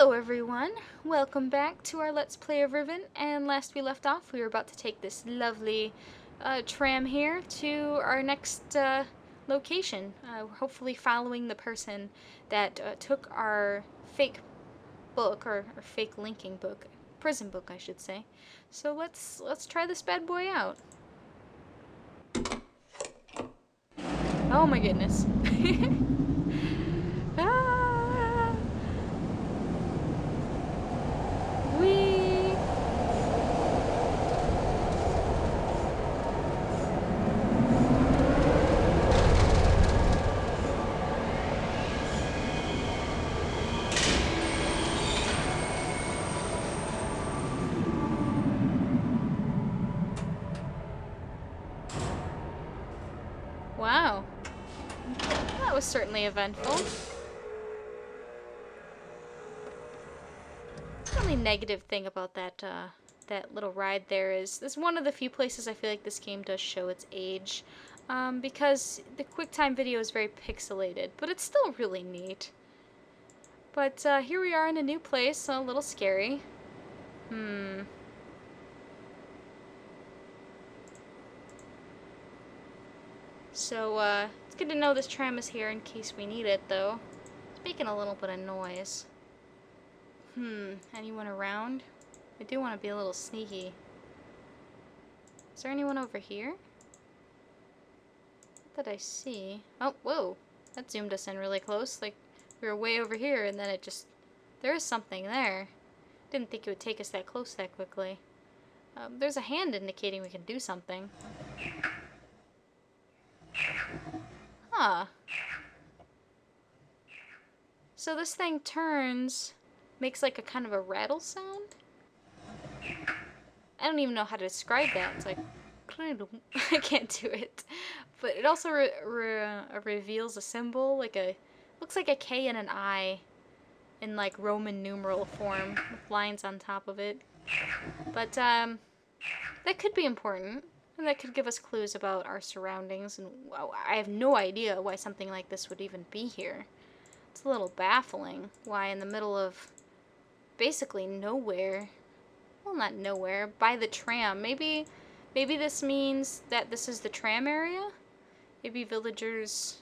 Hello everyone, welcome back to our Let's Play of Riven, and last we left off we were about to take this lovely tram here to our next location, hopefully following the person that took our fake book, or fake linking book, prison book I should say. So let's try this bad boy out. Oh my goodness. Ah! Whee! Wow. That was certainly eventful. The only negative thing about that that little ride there is this is one of the few places I feel like this game does show its age, because the QuickTime video is very pixelated, but it's still really neat. But here we are in a new place, a little scary. So it's good to know this tram is here in case we need it, though. It's making a little bit of noise. Anyone around? I do want to be a little sneaky. Is there anyone over here? What did I see? Oh, whoa. That zoomed us in really close. Like, we were way over here, and then it just... There is something there. Didn't think it would take us that close that quickly. There's a hand indicating we can do something. Huh. So this thing turns... Makes like a kind of a rattle sound? I don't even know how to describe that. It's like... I can't do it. But it also reveals a symbol, like a... Looks like a K and an I in like Roman numeral form with lines on top of it. But that could be important, and that could give us clues about our surroundings, and I have no idea why something like this would even be here. It's a little baffling why in the middle of basically nowhere, well, not nowhere, by the tram. Maybe this means that this is the tram area? Maybe villagers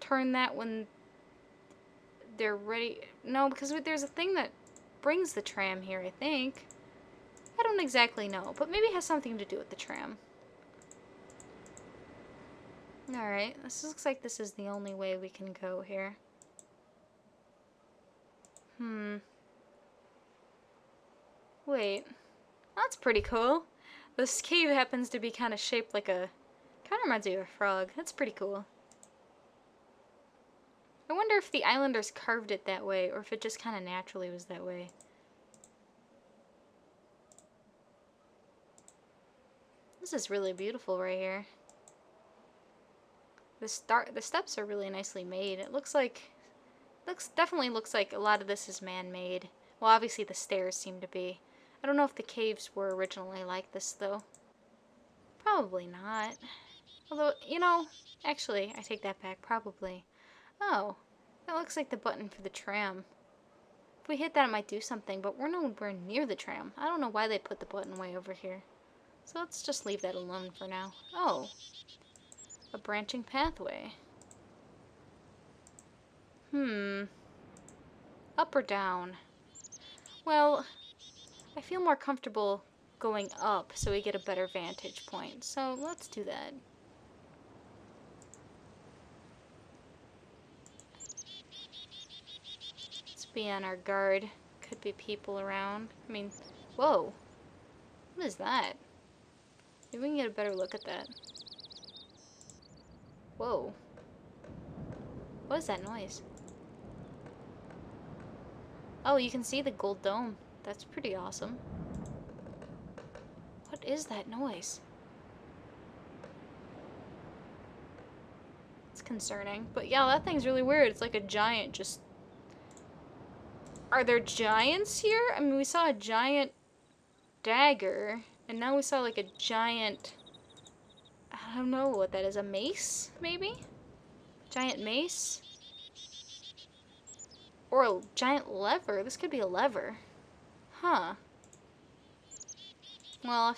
turn that when they're ready. No, because there's a thing that brings the tram here, I think. I don't exactly know, but maybe it has something to do with the tram. Alright, this looks like this is the only way we can go here. Wait. That's pretty cool. This cave happens to be kind of shaped like a... Kind of reminds me of a frog. That's pretty cool. I wonder if the islanders carved it that way, or if it just kind of naturally was that way. This is really beautiful right here. The steps are really nicely made. It looks like... definitely looks like a lot of this is man-made. Well, obviously the stairs seem to be. I don't know if the caves were originally like this, though. Probably not. Although, you know, actually, I take that back. Probably. Oh, that looks like the button for the tram. If we hit that, it might do something, but we're nowhere near the tram. I don't know why they put the button way over here. So let's just leave that alone for now. Oh, a branching pathway. Up or down? Well, I feel more comfortable going up so we get a better vantage point. So let's do that. Let's be on our guard. Could be people around. I mean, whoa. What is that? Maybe we can get a better look at that. Whoa. What is that noise? Oh, you can see the gold dome. That's pretty awesome. What is that noise? It's concerning. But yeah, that thing's really weird. It's like a giant just... Are there giants here? I mean, we saw a giant dagger, and now we saw like a giant... I don't know what that is. A mace, maybe? Giant mace? Or a giant lever. This could be a lever. Huh. Well,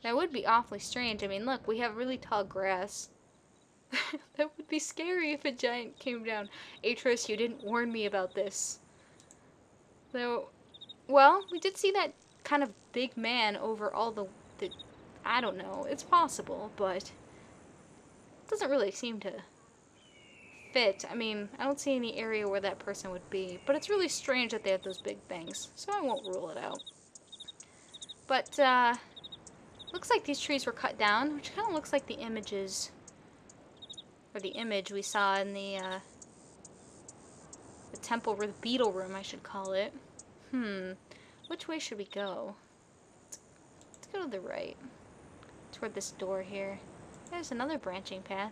that would be awfully strange. I mean, look, we have really tall grass. That would be scary if a giant came down. Atris, you didn't warn me about this. So, well, we did see that kind of big man over all the I don't know. It's possible, but it doesn't really seem to fit. I mean, I don't see any area where that person would be, but it's really strange that they have those big things, so I won't rule it out. But, looks like these trees were cut down, which kind of looks like the images, or the image we saw in the temple, or the beetle room, I should call it. Which way should we go? Let's go to the right. Toward this door here. There's another branching path.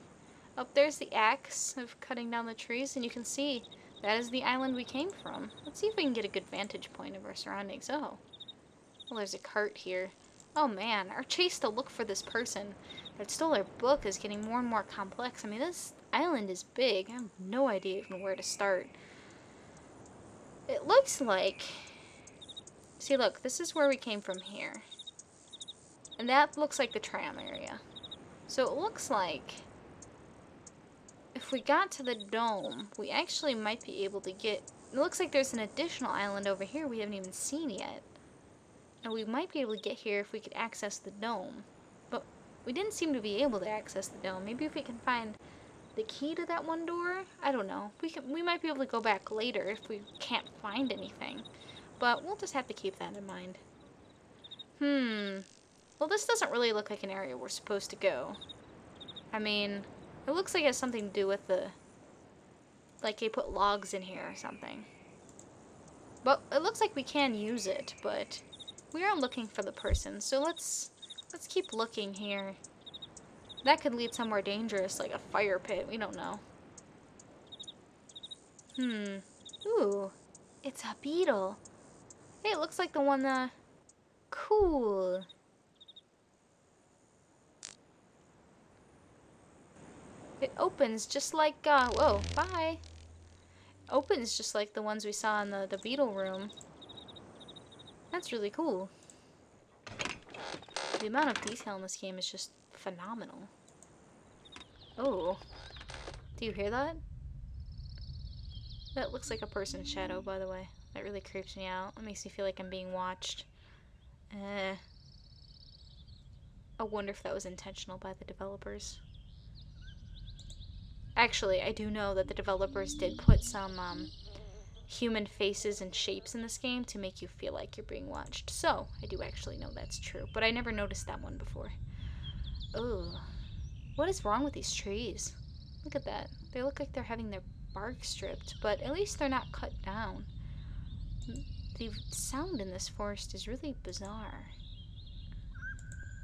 Oh, there's the axe of cutting down the trees, and you can see that is the island we came from. Let's see if we can get a good vantage point of our surroundings. Oh. Well, there's a cart here. Oh man, our chase to look for this person that stole our book is getting more and more complex. I mean, this island is big. I have no idea even where to start. It looks like... See, look, this is where we came from here. And that looks like the tram area. So it looks like if we got to the dome, we actually might be able to get... It looks like there's an additional island over here we haven't even seen yet. And we might be able to get here if we could access the dome. But we didn't seem to be able to access the dome. Maybe if we can find the key to that one door? I don't know. We might be able to go back later if we can't find anything. But we'll just have to keep that in mind. Well, this doesn't really look like an area we're supposed to go. I mean, it looks like it has something to do with the... Like they put logs in here or something. But it looks like we can use it, but... We are looking for the person, so let's keep looking here. That could lead somewhere dangerous, like a fire pit. We don't know. Ooh. It's a beetle. Hey, it looks like the one, Cool. It opens just like, whoa, bye. It opens just like the ones we saw in the beetle room. That's really cool. The amount of detail in this game is just phenomenal. Oh. Do you hear that? That looks like a person's shadow, by the way. That really creeps me out. It makes me feel like I'm being watched. I wonder if that was intentional by the developers. Actually, I do know that the developers did put some, human faces and shapes in this game to make you feel like you're being watched. So, I do actually know that's true, but I never noticed that one before. Oh, what is wrong with these trees? Look at that. They look like they're having their bark stripped, but at least they're not cut down. The sound in this forest is really bizarre.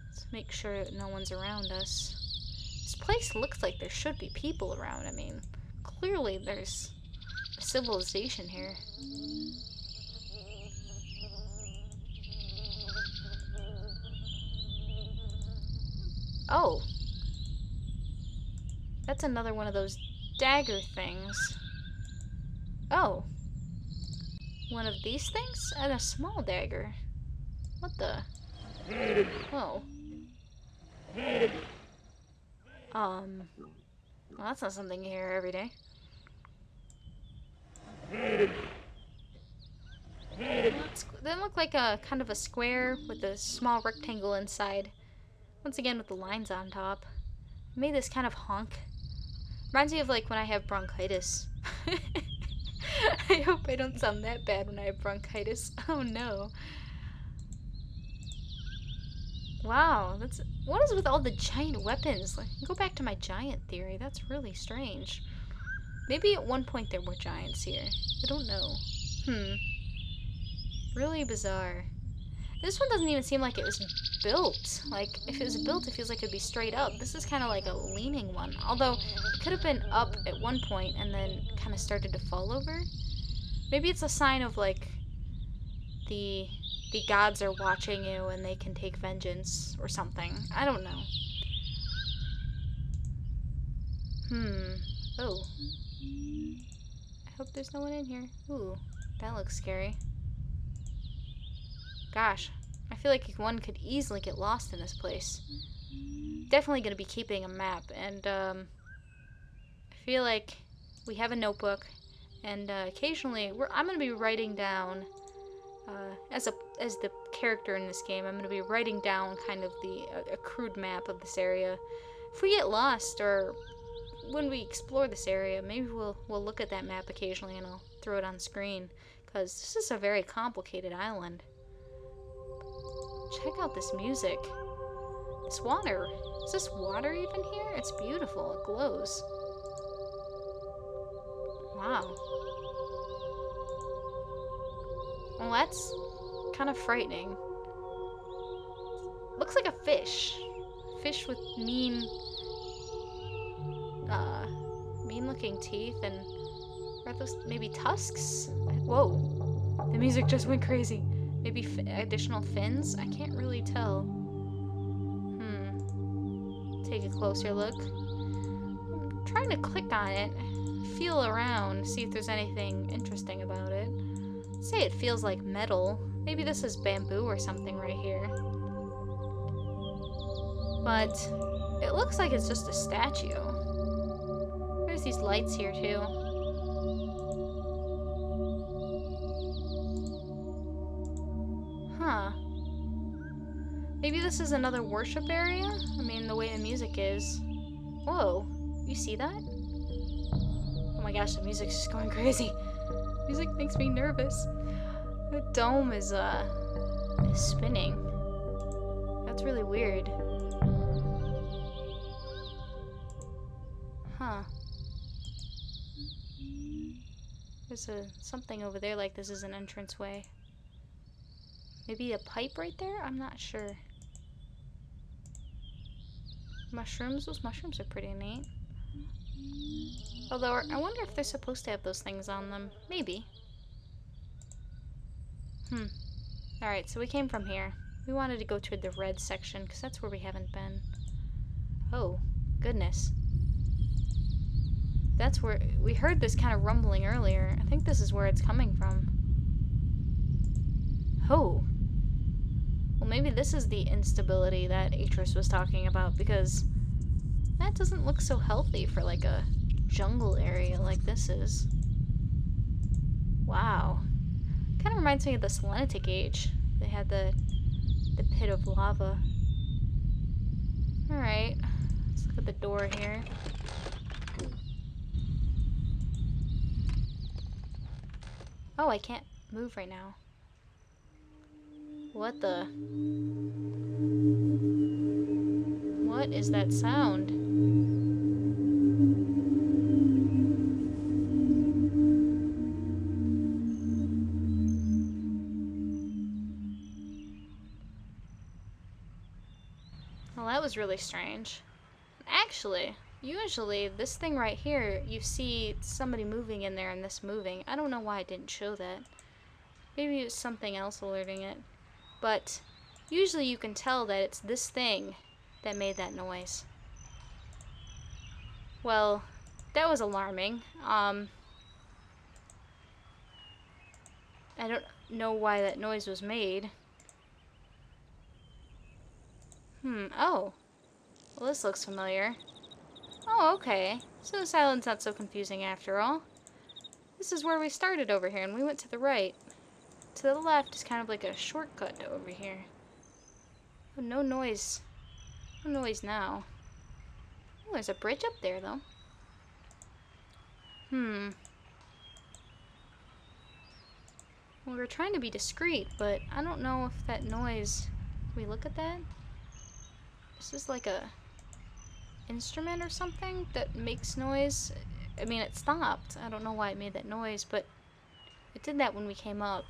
Let's make sure that no one's around us. This place looks like there should be people around. I mean, clearly there's civilization here. Oh. That's another one of those dagger things. Oh. One of these things? And a small dagger. What the? Oh. Well, that's not something you hear every day. They look like a kind of a square with a small rectangle inside. Once again with the lines on top. Made this kind of honk. Reminds me of like when I have bronchitis. I hope I don't sound that bad when I have bronchitis. Oh no. Wow, what is with all the giant weapons? Like, go back to my giant theory. That's really strange. Maybe at one point there were giants here. I don't know. Really bizarre. This one doesn't even seem like it was built. Like, if it was built, it feels like it'd be straight up. This is kind of like a leaning one. Although, it could have been up at one point and then kind of started to fall over. Maybe it's a sign of, like, the gods are watching you and they can take vengeance or something. I don't know. Oh. hope there's no one in here. Ooh, that looks scary. Gosh, I feel like one could easily get lost in this place. Definitely gonna be keeping a map, and I feel like we have a notebook, and occasionally I'm gonna be writing down as the character in this game. I'm gonna be writing down kind of a crude map of this area. If we get lost or when we explore this area, maybe we'll look at that map occasionally, and I'll throw it on screen because this is a very complicated island. Check out this music. This water. Is this water even here? It's beautiful. It glows. Wow. Well, that's kind of frightening. Looks like a fish. Fish with mean looking teeth, and are those maybe tusks? Whoa. The music just went crazy. Maybe additional fins? I can't really tell. Take a closer look. I'm trying to click on it, feel around, see if there's anything interesting about it. Say it feels like metal. Maybe this is bamboo or something right here. But it looks like it's just a statue. There's these lights here too. Huh. Maybe this is another worship area? I mean, the way the music is. Whoa, you see that? Oh my gosh, the music's just going crazy. Music makes me nervous. The dome is spinning. That's really weird. Huh. There's something over there like this is an entranceway. Maybe a pipe right there? I'm not sure. Mushrooms? Those mushrooms are pretty neat. Although, I wonder if they're supposed to have those things on them. Maybe. Alright, so we came from here. We wanted to go to the red section, because that's where we haven't been. Oh, goodness. That's where... We heard this kind of rumbling earlier. I think this is where it's coming from. Oh. Well, maybe this is the instability that Atris was talking about, because that doesn't look so healthy for, like, a jungle area like this is. Wow. Kind of reminds me of the Selenitic Age. They had the pit of lava. Alright. Let's look at the door here. Oh, I can't move right now. What the... What is that sound? Well, that was really strange. Actually, usually this thing right here, you see somebody moving in there and this moving. I don't know why it didn't show that. Maybe it was something else alerting it. But usually you can tell that it's this thing that made that noise. Well, that was alarming. I don't know why that noise was made. Oh. Well, this looks familiar. Oh, okay. So this island's not so confusing after all. This is where we started over here, and we went to the right. To the left is kind of like a shortcut to over here. Oh, no noise. No noise now. Oh, there's a bridge up there, though. Well, we're trying to be discreet, but I don't know if that noise... Can we look at that? This is like a instrument or something that makes noise. I mean, it stopped. I don't know why it made that noise, but it did that when we came up.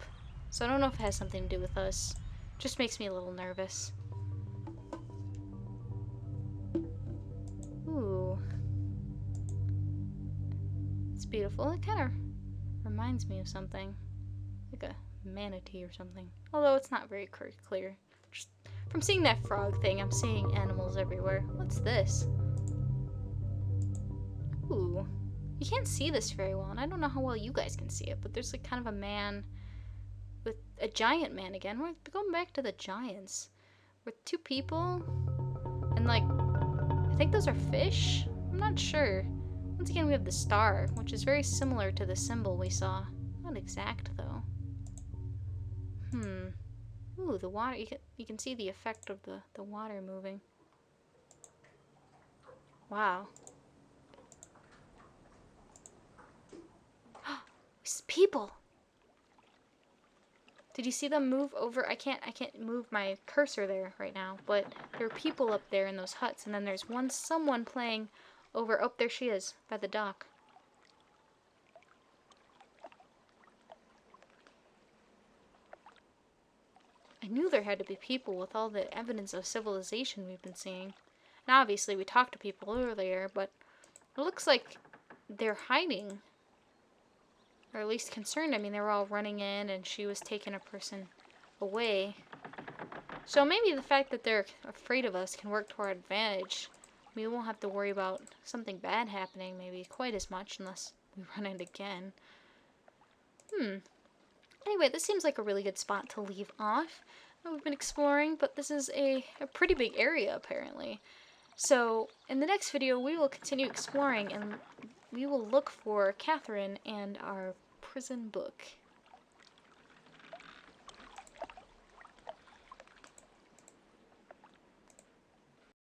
So I don't know if it has something to do with us. It just makes me a little nervous. Ooh. It's beautiful. It kind of reminds me of something. Like a manatee or something. Although it's not very clear. Just from seeing that frog thing, I'm seeing animals everywhere. What's this? Ooh. You can't see this very well, and I don't know how well you guys can see it, but there's like kind of a man with a giant man again. We're going back to the giants. With two people, and like, I think those are fish? I'm not sure. Once again, we have the star, which is very similar to the symbol we saw. Not exact, though. Ooh, the water. You can see the effect of the water moving. Wow. It's people! Did you see them move over? I can't move my cursor there right now, but there are people up there in those huts, and then there's someone playing over. Oh, there she is, by the dock. I knew there had to be people with all the evidence of civilization we've been seeing. Now, obviously, we talked to people earlier, but it looks like they're hiding. Or at least concerned. I mean, they were all running in, and she was taking a person away. So maybe the fact that they're afraid of us can work to our advantage. We won't have to worry about something bad happening maybe quite as much unless we run it again. Anyway, this seems like a really good spot to leave off. We've been exploring, but this is a pretty big area, apparently. So, in the next video, we will continue exploring, and we will look for Catherine and our prison book.